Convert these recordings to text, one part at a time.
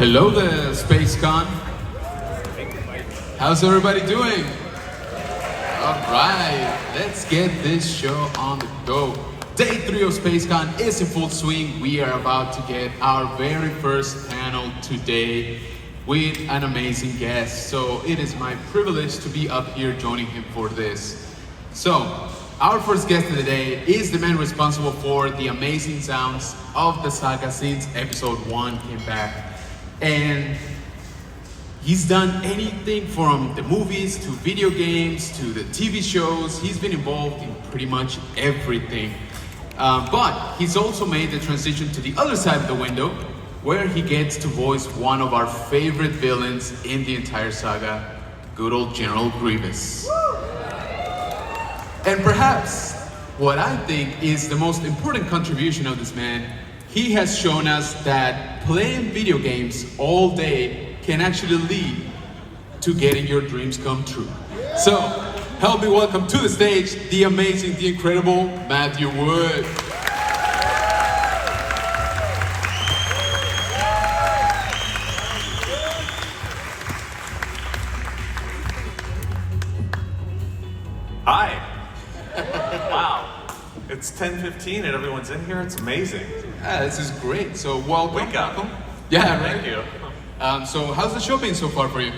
Hello there, SpaceCon. How's everybody doing? Alright, let's get this show on the go. Day 3 of SpaceCon is in full swing. We are about to get our very first panel today with an amazing guest. So it is my privilege to be up here joining him for this. So, our first guest of the day is the man responsible for the amazing sounds of the saga since episode 1 came back. And he's done anything from the movies to video games to the TV shows. He's been involved in pretty much everything. But he's also made the transition to the other side of the window, where he gets to voice one of our favorite villains in the entire saga, good old General Grievous. And perhaps what I think is the most important contribution of this man, he has shown us that playing video games all day can actually lead to getting your dreams come true. So, help me welcome to the stage the amazing, the incredible Matthew Wood. Hi. Wow. It's 10:15 and everyone's in here. It's amazing. Yeah, this is great. So welcome. Wake up. Welcome. Yeah, right. Thank you. So how's the show been so far for you?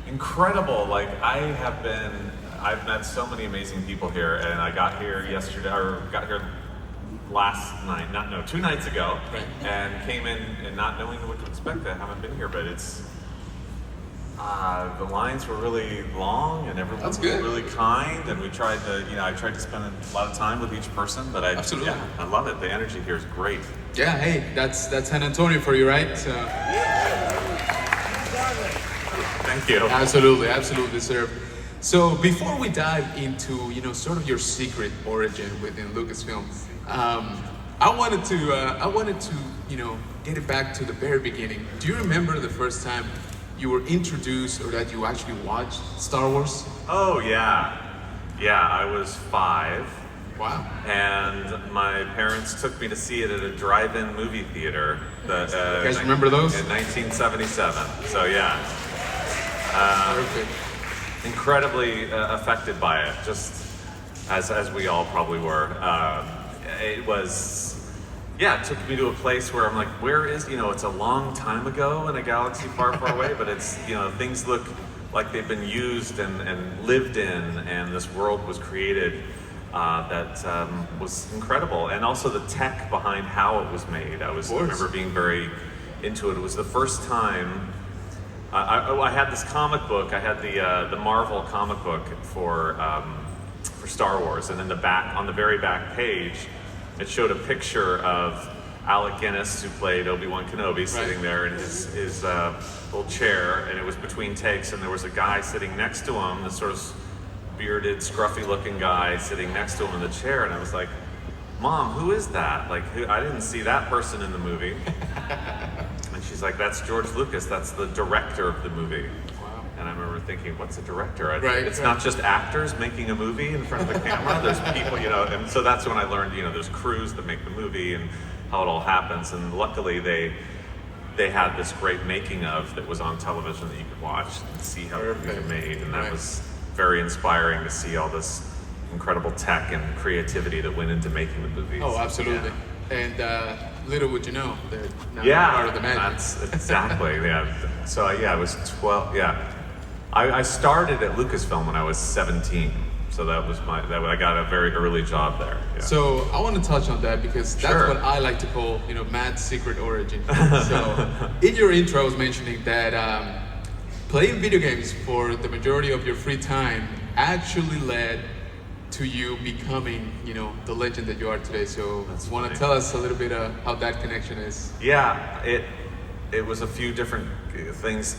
Incredible. Like I've met so many amazing people here, and I got here yesterday, or got here last night, 2 nights ago, right. And came in and not knowing what to expect. I haven't been here, but it's, the lines were really long and everyone was really kind, and we tried to, I tried to spend a lot of time with each person, but Absolutely. I love it. The energy here is great. Yeah, hey, that's San Antonio for you, right? So, thank you. absolutely, sir. So before we dive into, sort of your secret origin within Lucasfilm, I wanted to, get it back to the very beginning. Do you remember the first time you were introduced or that you actually watched Star Wars? Oh yeah, I was 5. Wow. And my parents took me to see it at a drive-in movie theater. You guys remember those? In 1977. So yeah. Perfect. Incredibly affected by it, just as we all probably were. It took me to a place where I'm like, where is, it's a long time ago in a galaxy far, far away, but it's, things look like they've been used and lived in, and this world was created that was incredible. And also the tech behind how it was made. I remember being very into it. It was the first time, I had this comic book, I had the Marvel comic book for Star Wars, and in the back, on the very back page, it showed a picture of Alec Guinness, who played Obi-Wan Kenobi, sitting there in his little chair, and it was between takes, and there was a guy sitting next to him, this sort of bearded, scruffy-looking guy sitting next to him in the chair, and I was like, Mom, who is that? Like, I didn't see that person in the movie. And she's like, that's George Lucas, that's the director of the movie. And I remember thinking, what's a director? It's not just actors making a movie in front of the camera. There's people, and so that's when I learned, there's crews that make the movie and how it all happens. And luckily they had this great making of that was on television that you could watch and see how the movies are made. And that was very inspiring to see all this incredible tech and creativity that went into making the movies. Oh, absolutely. Yeah. And little would you know, they're now part of the magic. That's exactly, yeah. So I was 12, yeah. I started at Lucasfilm when I was 17, so that was I got a very early job there. Yeah. So I want to touch on that because that's what I like to call, Matt's secret origin. So in your intro, I was mentioning that playing video games for the majority of your free time actually led to you becoming, the legend that you are today. So want to tell us a little bit how that connection is? Yeah, it was a few different things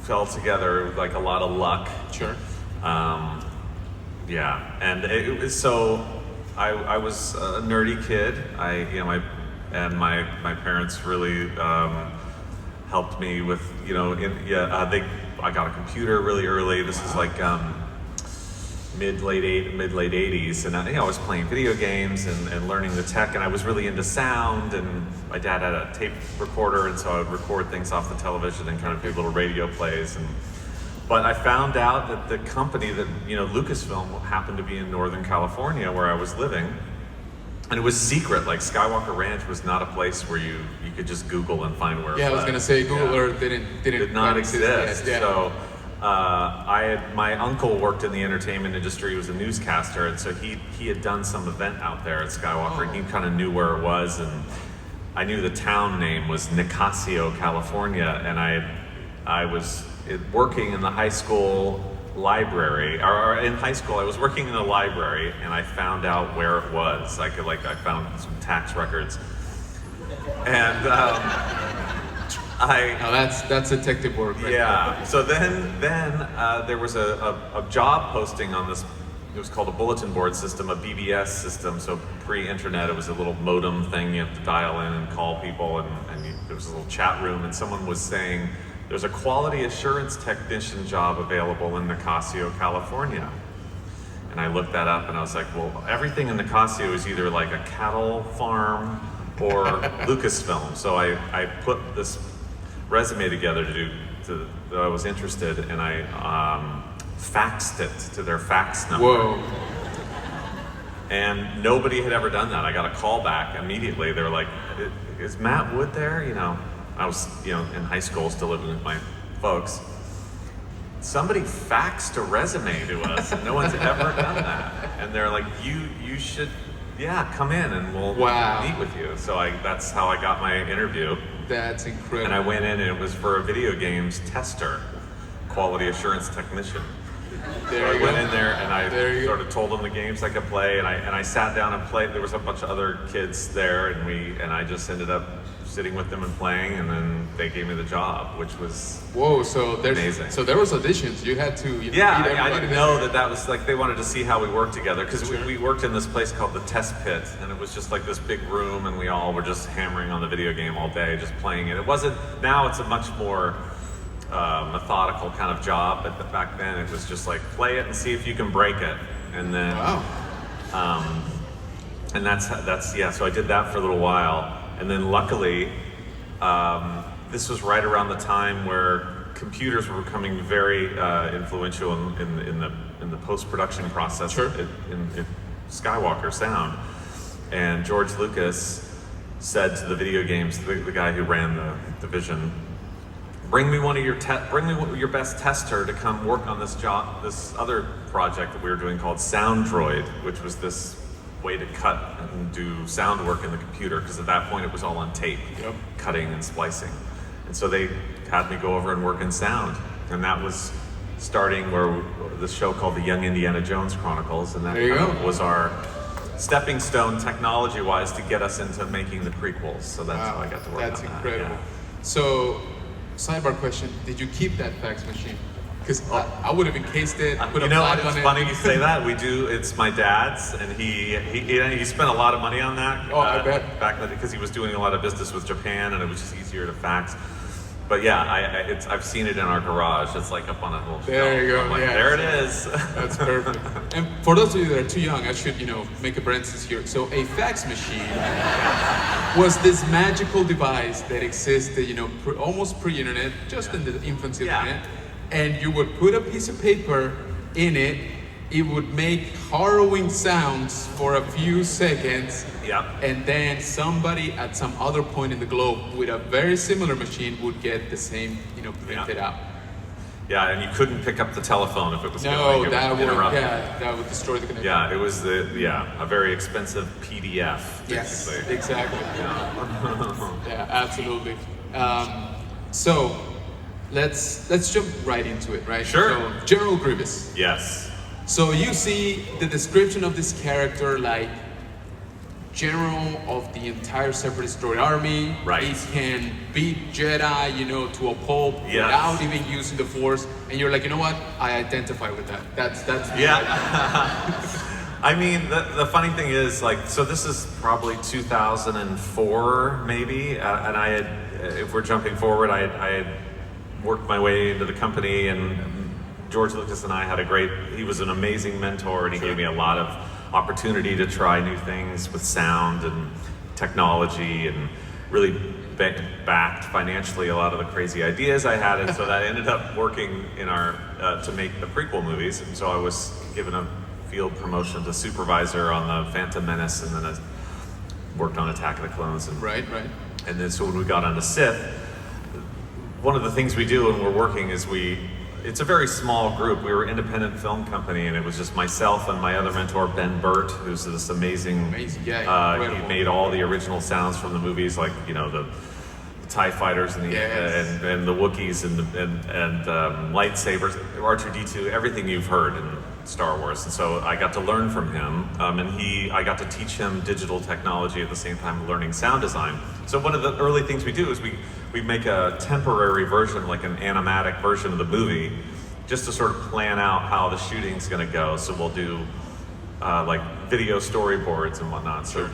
fell together, like a lot of luck. Sure. Yeah, and it was so. I was a nerdy kid. My parents really helped me with I got a computer really early. This is like mid late 80s, and I was playing video games and learning the tech, and I was really into sound, and my dad had a tape recorder, and so I would record things off the television and kind of do little radio plays. But I found out that the company that, Lucasfilm, happened to be in Northern California where I was living. And it was secret. Like, Skywalker Ranch was not a place where you could just Google and find where it was. Yeah, I was gonna say Google Earth did not exist. Yet. Yeah. So my uncle worked in the entertainment industry. He was a newscaster, and so he had done some event out there at Skywalker, and he kind of knew where it was. And I knew the town name was Nicasio, California, and I was working in the high school library, or in high school I was working in a library, and I found out where it was. I found some tax records, and that's detective work. Right there. So then there was a job posting on this. It was called a bulletin board system, a BBS system. So pre-internet, it was a little modem thing you have to dial in and call people, and there was a little chat room, and someone was saying, there's a quality assurance technician job available in Nicasio, California. And I looked that up, and I was like, well, everything in Nicasio is either like a cattle farm or Lucasfilm. So I put this resume together that I was interested, and I faxed it to their fax number. Whoa. And nobody had ever done that. I got a call back immediately. They were like, is Matt Wood there? I was, in high school, still living with my folks. Somebody faxed a resume to us, and no one's ever done that. And they're like, you should, come in, and we'll meet with you. So that's how I got my interview. That's incredible. And I went in, and it was for a video games tester, quality assurance technician. So I went in there, and I sort of told them the games I could play, and I sat down and played. There was a bunch of other kids there, and I just ended up sitting with them and playing, and then they gave me the job, which was amazing. So there was auditions. You had to. I didn't know that was like they wanted to see how we worked together, because we worked in this place called the Test Pit, and it was just like this big room, and we all were just hammering on the video game all day, just playing it. It wasn't. Now it's a much more methodical kind of job, but back then it was just like play it and see if you can break it, and then and that's so I did that for a little while, and then luckily this was right around the time where computers were becoming very influential in the post-production process in Skywalker sound, and George Lucas said to the video games, the guy who ran the division, bring me your best tester to come work on this other project that we were doing called Sound Droid, which was this way to cut and do sound work in the computer, because at that point it was all on tape, cutting and splicing. And so they had me go over and work in sound, and that was starting where the show called The Young Indiana Jones Chronicles, and that was our stepping stone technology-wise to get us into making the prequels. So that's how I got to work on that. That's incredible. So, sidebar question: did you keep that fax machine? Because I would have encased it, put a plaque on it. It's funny you say that. We do. It's my dad's, and he spent a lot of money on that. I bet. Back then, because he was doing a lot of business with Japan, and it was just easier to fax. But yeah, I've seen it in our garage. It's like up on a little shelf. There you go. I'm like, there it is. That's perfect. And for those of you that are too young, I should make a parenthesis here. So a fax machine was this magical device that existed, almost pre-internet, just in the infancy of the internet. And you would put a piece of paper in it. It would make harrowing sounds for a few seconds. And then somebody at some other point in the globe with a very similar machine would get the same, printed out. Yeah, and you couldn't pick up the telephone if it was going. No, that would destroy the connection. Yeah, it was a very expensive PDF. Yes, basically. exactly. Yeah, absolutely. So let's jump right into it, right? Sure. So, General Grievous. Yes. So you see the description of this character like general of the entire Separatist droid army. Right. He can beat Jedi, to a pulp without even using the Force. And you're like, you know what? I identify with that. That's I mean, the funny thing is, so this is probably 2004, maybe, and I had, if we're jumping forward, I had worked my way into the company and George Lucas and I had he was an amazing mentor, and he gave me a lot of opportunity to try new things with sound and technology, and really backed financially a lot of the crazy ideas I had, and so that ended up working in our to make the prequel movies. And so I was given a field promotion to supervisor on the Phantom Menace, and then I worked on Attack of the Clones. And, Right. And then so when we got onto Sith, one of the things we do when we're working is it's a very small group. We were an independent film company, and it was just myself and my other mentor, Ben Burt, who's this amazing yeah, he made all the original sounds from the movies, like, you know, the TIE fighters and and the Wookiees and lightsabers, R2-D2, everything you've heard in Star Wars. And so I got to learn from him, and I got to teach him digital technology at the same time learning sound design. So one of the early things we do is we make a temporary version, like an animatic version of the movie, just to sort of plan out how the shooting's going to go. So we'll do like video storyboards and whatnot. So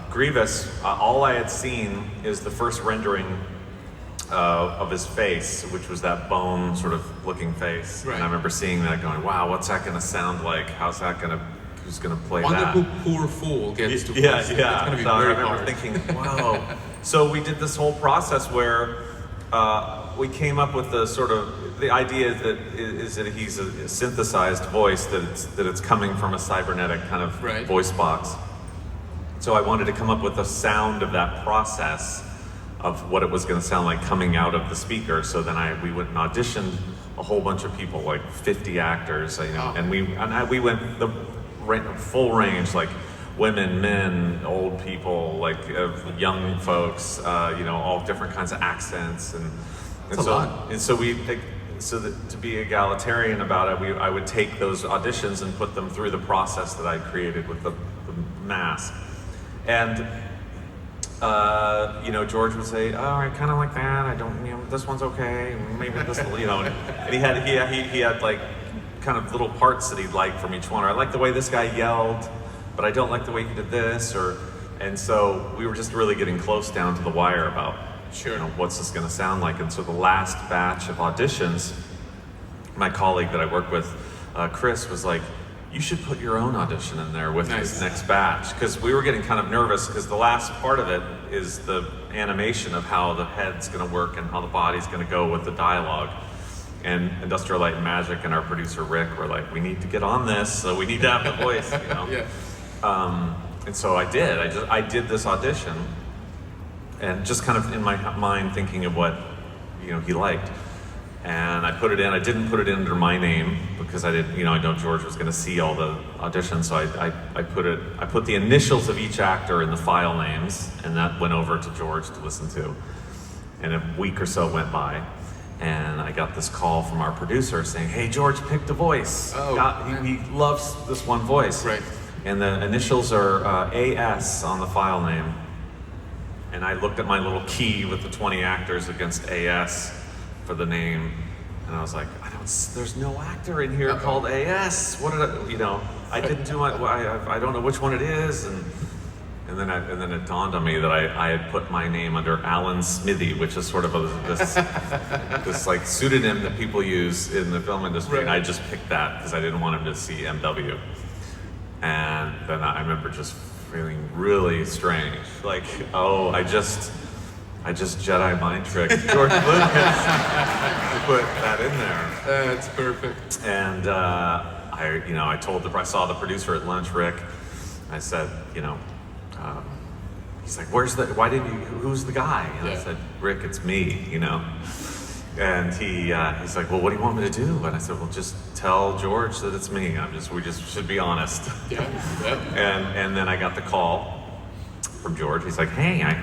Grievous, all I had seen is the first rendering of his face, which was that bone sort of looking face. Right. And I remember seeing that going, wow, what's that going to sound like? Who's going to play Wonder that? who poor fool gets to Yeah. It's going to be So I very remember hard. thinking, wow. So we did this whole process where we came up with the idea that he's a synthesized voice, that it's coming from a cybernetic kind of voice box. So I wanted to come up with a sound of that process of what it was going to sound like coming out of the speaker. So then we went and auditioned a whole bunch of people, like 50 actors, you know, and we went the full range, like women, men, old people, like young folks, you know, all different kinds of accents, and so to be egalitarian about it, I would take those auditions and put them through the process that I created with the mask. And you know, George would say, "Oh, I kind of like that. I don't. You know, this one's okay. Maybe this, you know." And he had like kind of little parts that he'd like from each one. Or I like the way this guy yelled, but I don't like the way he did this. And so we were just really getting close down to the wire about, you know, what's this going to sound like. And so the last batch of auditions, my colleague that I work with, Chris, was like, you should put your own audition in there with this next batch, because we were getting kind of nervous, because the last part of it is the animation of how the head's going to work and how the body's going to go with the dialogue. And Industrial Light and Magic and our producer Rick were like, we need to get on this, so we need to have the voice, you know. And so I did. I did this audition, and just kind of in my mind thinking of what, you know, he liked. And I put it in. I didn't put it in under my name, because I didn't, you know, I know George was going to see all the auditions, so I put the initials of each actor in the file names, and that went over to George to listen to. And a week or so went by, and I got this call from our producer saying, "Hey, George picked a voice. He loves this one voice." Right. And the initials are AS on the file name. And I looked at my little key with the 20 actors against AS for the name, and I was like, there's no actor in here called AS. What did I, you know? I didn't do my. I don't know which one it is, and then it dawned on me that I had put my name under Alan Smithy, which is sort of this like pseudonym that people use in the film industry, and I just picked that because I didn't want him to see MW. And then I remember just feeling really strange, like, oh, I just Jedi mind tricked George Lucas to put that in there. That's perfect. And I saw the producer at lunch, Rick. I said, you know, he's like, who's the guy? And I said, Rick, it's me, you know. And he's like, well, what do you want me to do? And I said, well, just tell George that it's me. We just should be honest. And then I got the call from George. He's like, hey, I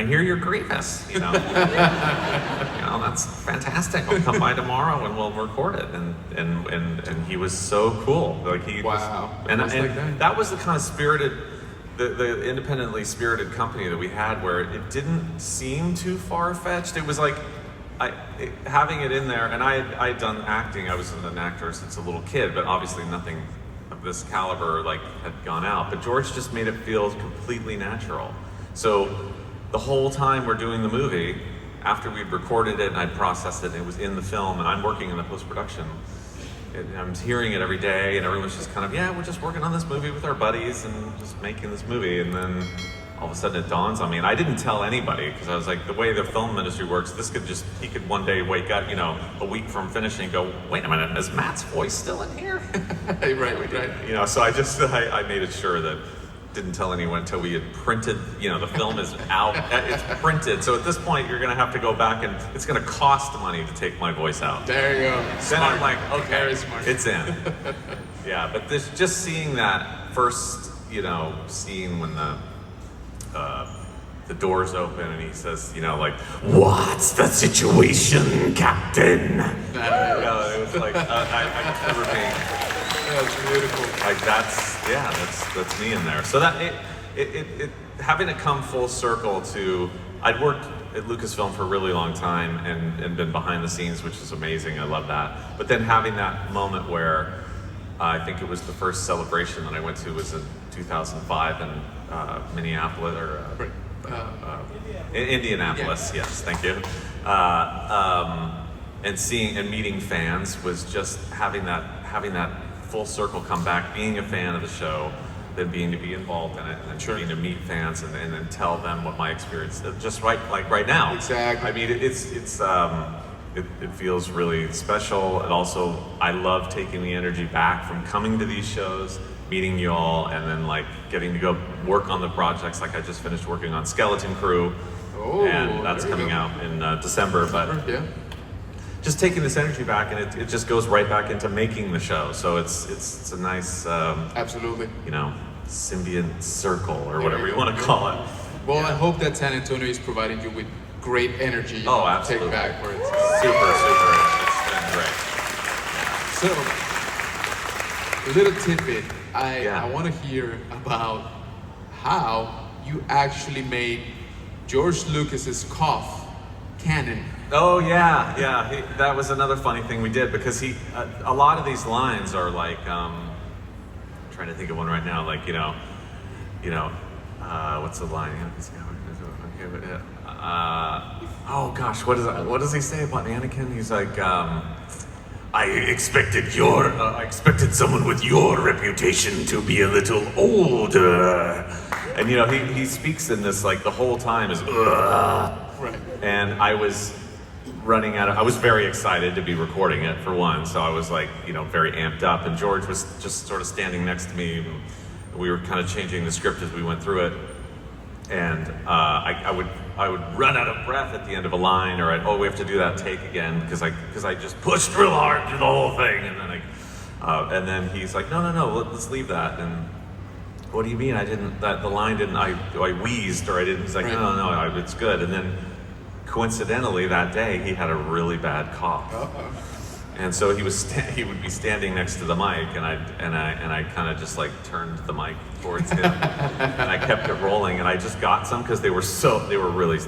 hear you're Grievous, you know. You know, that's fantastic. I'll come by tomorrow and we'll record it. And he was so cool. Like that was the kind of spirited, the independently spirited company that we had, where it didn't seem too far-fetched. It was like having it in there, and I had done acting. I was an actor since a little kid, but obviously nothing of this caliber like had gone out. But George just made it feel completely natural. So the whole time we're doing the movie, after we'd recorded it and I'd processed it and it was in the film and I'm working in the post-production, and I'm hearing it every day and everyone's just kind of, yeah, we're just working on this movie with our buddies and just making this movie. And then all of a sudden it dawns on me, and I didn't tell anybody because I was like, the way the film industry works, he could one day wake up, a week from finishing and go, wait a minute, is Matt's voice still in here? right. So I made it sure that didn't tell anyone until we had printed, the film is out, it's printed. So at this point, you're gonna have to go back and it's gonna cost money to take my voice out. There you go. Then I'm like, okay, very smart. It's in. Yeah, but just seeing that first, scene when the doors open and he says, what's the situation, Captain? It was like, I remember being... That's beautiful. Like that's me in there. So that it having it come full circle to, I'd worked at Lucasfilm for a really long time and been behind the scenes, which is amazing. I love that. But then having that moment where I think it was the first celebration that I went to was in 2005 in Minneapolis or Indianapolis. Yeah. Yes, thank you. And seeing and meeting fans was just having that full circle come back, being a fan of the show, then being to be involved in it, and then being to meet fans and then tell them what my experience is, just right now. Exactly. I mean, it feels really special. And also, I love taking the energy back from coming to these shows, meeting you all, and then getting to go work on the projects. Like I just finished working on Skeleton Crew, and that's coming out in December. But yeah. Just taking this energy back, and it just goes right back into making the show. So it's a nice, absolutely, symbiont circle or whatever you want to call it. Well, I hope that San Antonio is providing you with great energy. Absolutely. To take back for it. Super. It's been great. So, a little tidbit. I want to hear about how you actually made George Lucas's cough canon. Oh yeah. That was another funny thing we did because a lot of these lines are trying to think of one right now. What's the line? Oh gosh, what does he say about Anakin? He's like, I expected someone with your reputation to be a little older. And he speaks in this the whole time is Right. And I was running out of, I was very excited to be recording it for one, so I was very amped up, and George was just sort of standing next to me. We were kind of changing the script as we went through it, and I would run out of breath at the end of a line, or we have to do that take again because I just pushed real hard through the whole thing, and then he's like, no, let's leave that. And what do you mean? The line didn't, I wheezed, or I didn't. He's like, no, it's good. And then coincidentally that day he had a really bad cough. And so he would be standing next to the mic, and I kind of just turned the mic towards him, and I kept it rolling, and I just got some because they were really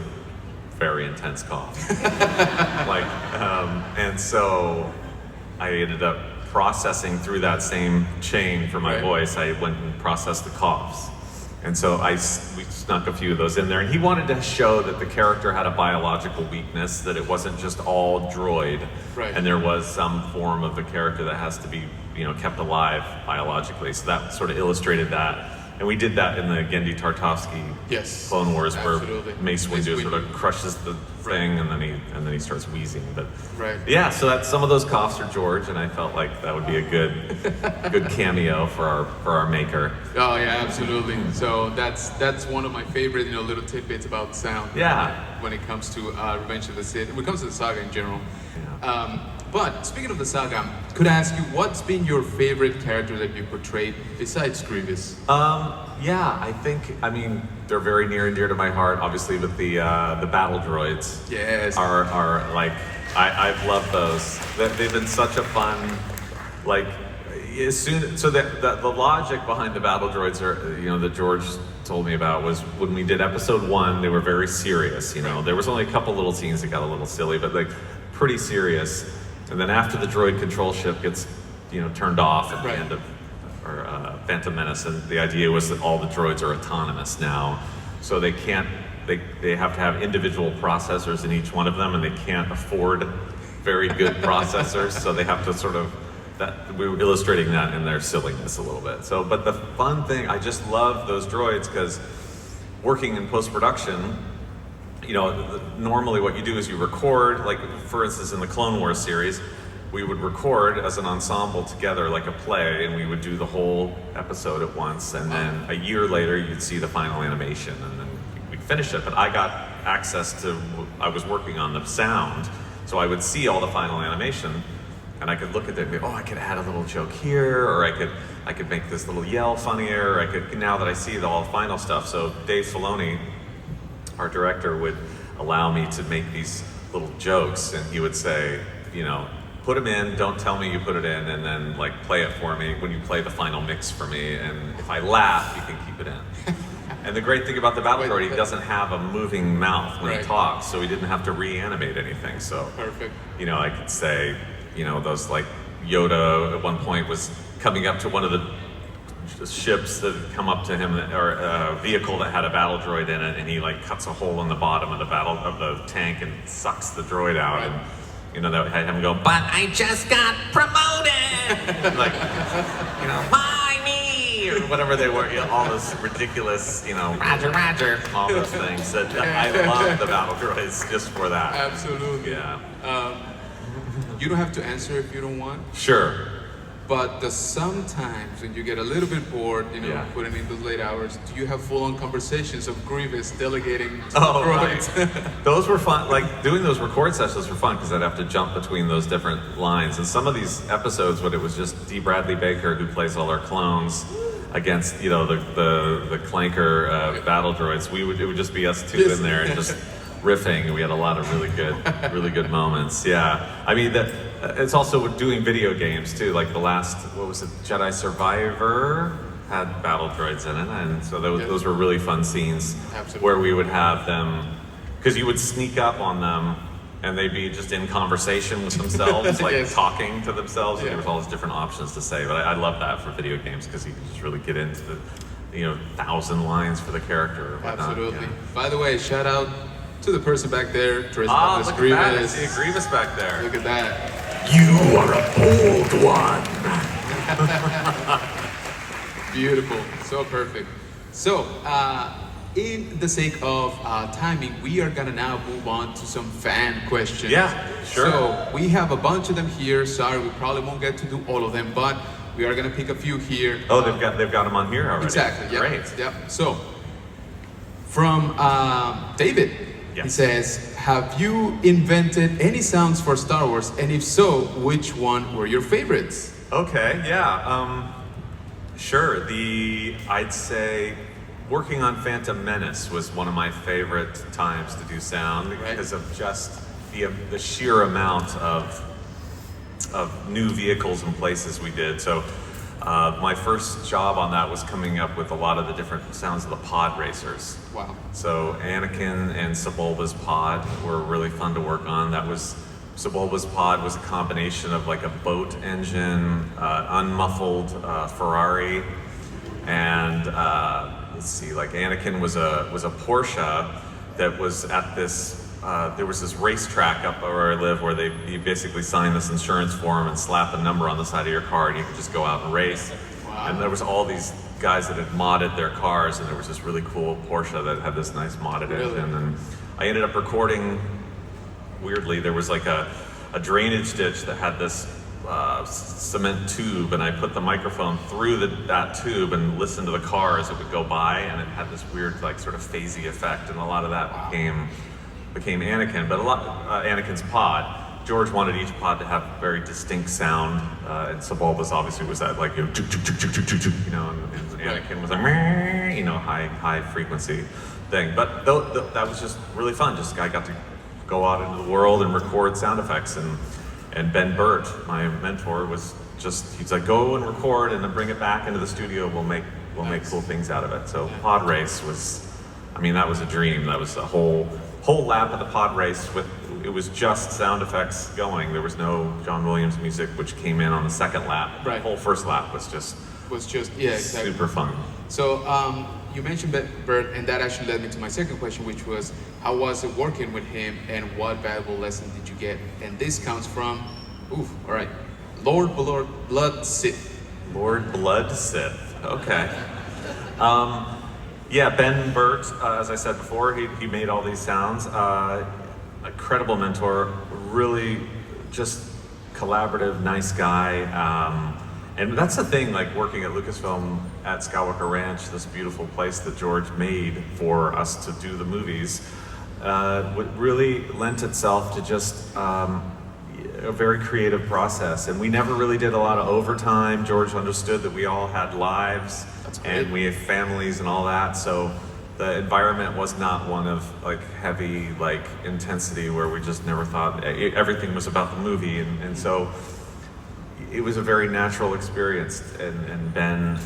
very intense coughs. And so I ended up processing through that same chain for my voice. I went and processed the coughs. And so we snuck a few of those in there. And he wanted to show that the character had a biological weakness, that it wasn't just all droid. Right. And there was some form of the character that has to be, kept alive biologically. So that sort of illustrated that. And we did that in the Genndy Tartakovsky Clone Wars, absolutely. Where Mace Windu sort of crushes the thing, and then he starts wheezing. But yeah, so that some of those coughs are George, and I felt like that would be a good cameo for our maker. Oh yeah, absolutely. So that's one of my favorite little tidbits about sound. Yeah. When it comes to Revenge of the Sith, when it comes to the saga in general. Yeah. But speaking of the saga, could I ask you what's been your favorite character that you portrayed besides Grievous? I mean, they're very near and dear to my heart. Obviously, with the battle droids. Yes. Are I've loved those. They've been such a fun, the logic behind the battle droids are, that George told me about was when we did episode 1, they were very serious. There was only a couple little scenes that got a little silly, but pretty serious. And then after the droid control ship gets, turned off at the end of Phantom Menace, and the idea was that all the droids are autonomous now, so they they have to have individual processors in each one of them, and they can't afford very good processors, so they have to sort of, that we were illustrating that in their silliness a little bit. So, but the fun thing, I just love those droids because working in post-production, you know, normally what you do is you record, like for instance in the Clone Wars series, we would record as an ensemble together like a play, and we would do the whole episode at once, and then a year later you'd see the final animation, and then we'd finish it. But I got access to, I was working on the sound, so I would see all the final animation, and I could look at it and go, oh, I could add a little joke here, or I could make this little yell funnier, or I could, now that I see all the final stuff. So Dave Filoni, our director, would allow me to make these little jokes, and he would say, you know, put them in, don't tell me you put it in, and then like play it for me when you play the final mix for me, and if I laugh, you can keep it in. And the great thing about the battle droid, he doesn't have a moving mouth when he talks, so he didn't have to reanimate anything. So, perfect. You know, I could say, you know, those like Yoda at one point was coming up to one of the ships that had come up to him, or a vehicle that had a battle droid in it, and he like cuts a hole in the bottom of the tank and sucks the droid out. And, you know, that had him go, but I just got promoted! Like, you know, why me? Or whatever they were, you know, all those ridiculous, you know, Roger, all those things. That I love the battle droids just for that. Absolutely. Yeah. You don't have to answer if you don't want. Sure. But sometimes when you get a little bit bored, you know, Yeah. putting in those late hours, do you have full-on conversations of Grievous delegating to Oh, the right. droids? Those were fun. Like doing those record sessions were fun because I'd have to jump between those different lines. And some of these episodes, when it was just D. Bradley Baker who plays all our clones against, you know, the clanker battle droids, it would just be us two in there and just riffing. And we had a lot of really good moments. Yeah, I mean it's also doing video games too. Like the last, what was it, Jedi Survivor had battle droids in it, and so those were really fun scenes. Absolutely. Where we would have them, because you would sneak up on them and they'd be just in conversation with themselves, like Yes. talking to themselves, and Yeah. there was all these different options to say. But I love that for video games because you can just really get into the, you know, 1,000 lines for the character or whatnot. Absolutely. Yeah. By the way, shout out to the person back there dressed up Ah, as look Grievous. at that! I see a Grievous back there. Look at that. You are a bold one. Beautiful. So perfect. So, in the sake of timing, we are gonna now move on to some fan questions. Yeah, sure. So, we have a bunch of them here. Sorry, we probably won't get to do all of them, but we are gonna pick a few here. Oh, they've got them on here already. Exactly. Yep. Great. Yep. So, from David, he Yes. says, "Have you invented any sounds for Star Wars? And if so, which one were your favorites?" Okay, yeah. Sure. I'd say working on Phantom Menace was one of my favorite times to do sound because of just the sheer amount of new vehicles and places we did. So my first job on that was coming up with a lot of the different sounds of the pod racers. Wow. So Anakin and Sebulba's pod were really fun to work on. Sebulba's pod was a combination of like a boat engine, unmuffled Ferrari, and let's see, like Anakin was a Porsche that was at this. There was this racetrack up where I live where you basically sign this insurance form and slap a number on the side of your car and you could just go out and race. Wow. And there was all these guys that had modded their cars, and there was this really cool Porsche that had this nice modded engine. And I ended up recording, weirdly, there was like a drainage ditch that had this cement tube, and I put the microphone through that tube and listened to the car as it would go by, and it had this weird like sort of phasey effect, and a lot of that became Anakin, but a lot Anakin's pod. George wanted each pod to have very distinct sound, and Sebulba's obviously was that like, you know, you know, and Anakin was like, meh, you know, high frequency thing. But that was just really fun. Just I got to go out into the world and record sound effects, and Ben Burt, my mentor, was just, he's like, go and record and then bring it back into the studio. We'll make cool things out of it. So pod race was, I mean, that was a dream. That was a whole lap of the pod race it was just sound effects going. There was no John Williams music, which came in on the second lap. Right. The whole first lap was just Yeah, exactly. super fun. So, you mentioned Bert, and that actually led me to my second question, which was, how was it working with him, and what valuable lesson did you get? And this comes from, all right, Lord Blood Sith. Lord Blood Sith. Okay. Yeah, Ben Burt, as I said before, he made all these sounds. Incredible mentor, really just collaborative, nice guy. And that's the thing, like working at Lucasfilm at Skywalker Ranch, this beautiful place that George made for us to do the movies, really lent itself to just a very creative process. And we never really did a lot of overtime. George understood that we all had lives and we have families and all that. So the environment was not one of like heavy like intensity where we just never thought everything was about the movie. And so it was a very natural experience. And Ben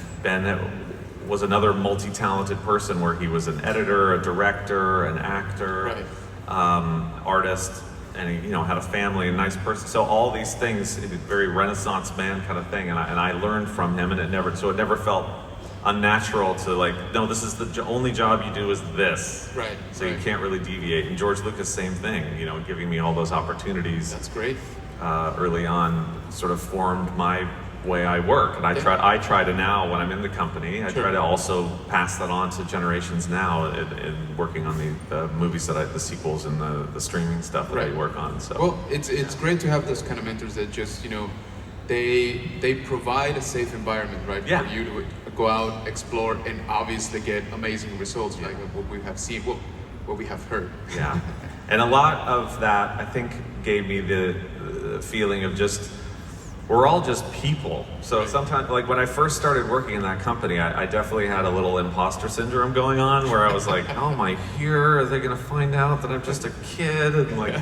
was another multi-talented person where he was an editor, a director, an actor, artist, and he, had a family, a nice person. So all these things, very Renaissance man kind of thing. And I learned from him, and it never felt unnatural to like, no, this is the only job you do is this. Right. So you can't really deviate. And George Lucas, same thing, giving me all those opportunities. That's great. Early on sort of formed my way I work. And I try to now, when I'm in the company, I try to also pass that on to generations now in working on the movies the sequels and the streaming stuff that I work on. So well, it's great to have those kind of mentors that just, they provide a safe environment, right? For you to go out, explore, and obviously get amazing results like what we have seen, what we have heard. Yeah. And a lot of that, I think, gave me the feeling of just, we're all just people. So sometimes, like when I first started working in that company, I definitely had a little imposter syndrome going on where I was like, oh, am I here? Are they going to find out that I'm just a kid? And like,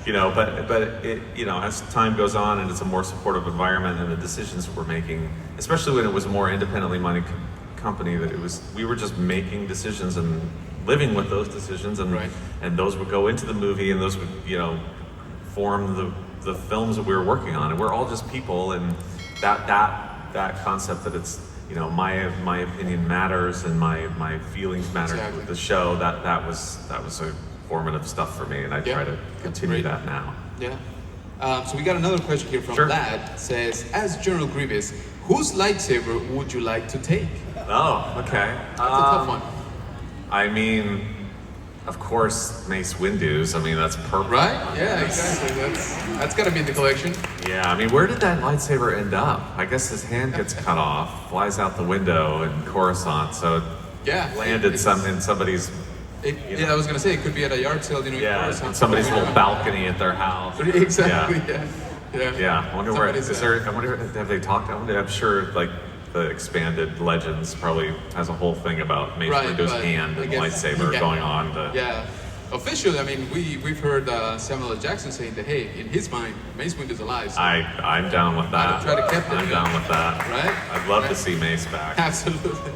but it, as time goes on and it's a more supportive environment and the decisions we're making, especially when it was a more independently minded company, that we were just making decisions and living with those decisions, and those would go into the movie, and those would, form the films that we were working on, and we're all just people, and that concept that it's, my opinion matters and my feelings matter with the show, that was a formative stuff for me, and I try to continue that now. Yeah. So we got another question here from Lad. It says, as General Grievous, whose lightsaber would you like to take? Oh, okay. That's a tough one. I mean, of course, Mace Windu's. I mean, that's perfect. Right? Yeah, exactly. That's got to be in the collection. Yeah, I mean, where did that lightsaber end up? I guess his hand gets cut off, flies out the window in Coruscant, so it landed in somebody's... I was going to say, it could be at a yard sale, in Coruscant. Somebody's little balcony at their house. Exactly, Yeah, I wonder where... have they talked? I'm sure, like, the expanded Legends probably has a whole thing about Mace Windu's hand and lightsaber going on. Officially, I mean, we've heard Samuel L. Jackson saying that, hey, in his mind, Mace Windu's alive. So I'm down with that. Try to keep it. I'm down with that. Right? I'd love to see Mace back. Absolutely.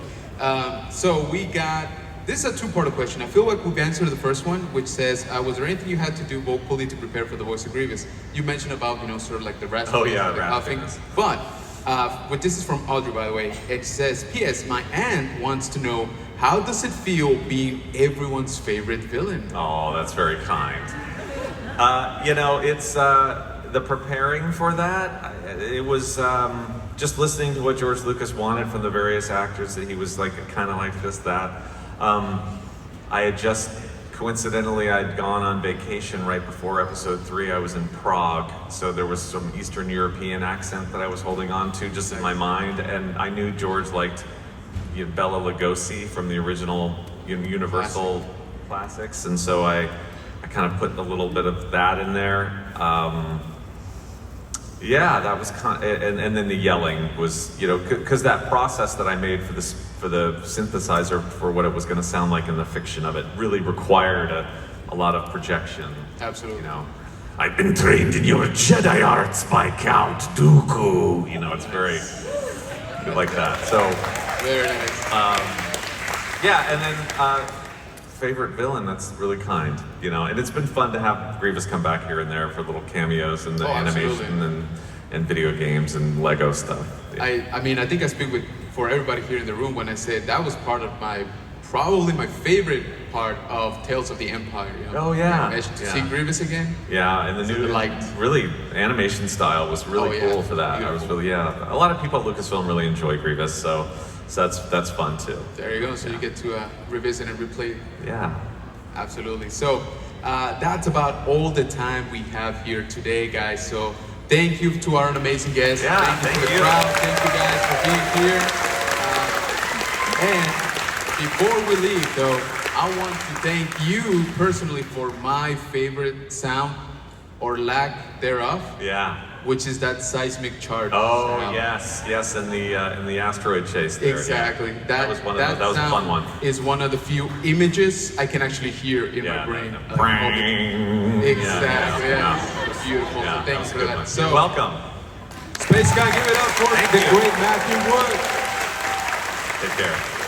So we got, this is a two-part question. I feel like we've answered the first one, which says, was there anything you had to do vocally to prepare for the voice of Grievous? You mentioned about, sort of like the rasping. Oh yeah, rasping. But this is from Audrey, by the way. It says, P.S. My aunt wants to know, how does it feel being everyone's favorite villain? Oh, that's very kind. It's the preparing for that. It was just listening to what George Lucas wanted from the various actors, that he was like kind of like this, that. I had just coincidentally, I'd gone on vacation right before episode 3. I was in Prague, so there was some Eastern European accent that I was holding on to just in my mind, and I knew George liked Bela Lugosi from the original Universal classics, and so I kind of put a little bit of that in there. That was kind of, and then the yelling was, because that process that I made for the synthesizer for what it was going to sound like in the fiction of it really required a lot of projection. Absolutely. I've been trained in your Jedi arts by Count Dooku. It's very like that. So very nice. And then favorite villain, that's really kind, and it's been fun to have Grievous come back here and there for little cameos in the animation and video games and Lego stuff. I mean, I think I speak for everybody here in the room when I say that was part of my probably my favorite part of Tales of the Empire. You know? Oh, yeah. To see Grievous again. Yeah, and the new really animation style was really cool for that. Beautiful. I was really a lot of people at Lucasfilm really enjoy Grievous, so that's fun too. There you go. So you get to revisit and replay. Yeah, absolutely. So that's about all the time we have here today, guys. So thank you to our amazing guests. Yeah, thank you to the crowd. Thank you guys for being here. And before we leave, though, I want to thank you personally for my favorite sound, or lack thereof. Yeah. Which is that seismic charge. Oh sound. yes, in the asteroid chase. There, exactly. Yeah. That was one of that was a fun one. Is one of the few images I can actually hear in my brain. Exactly. Yeah. Beautiful. Yeah, so thanks for that. One. So you're welcome. SpaceCon, give it up for the great Matthew Wood. Take care.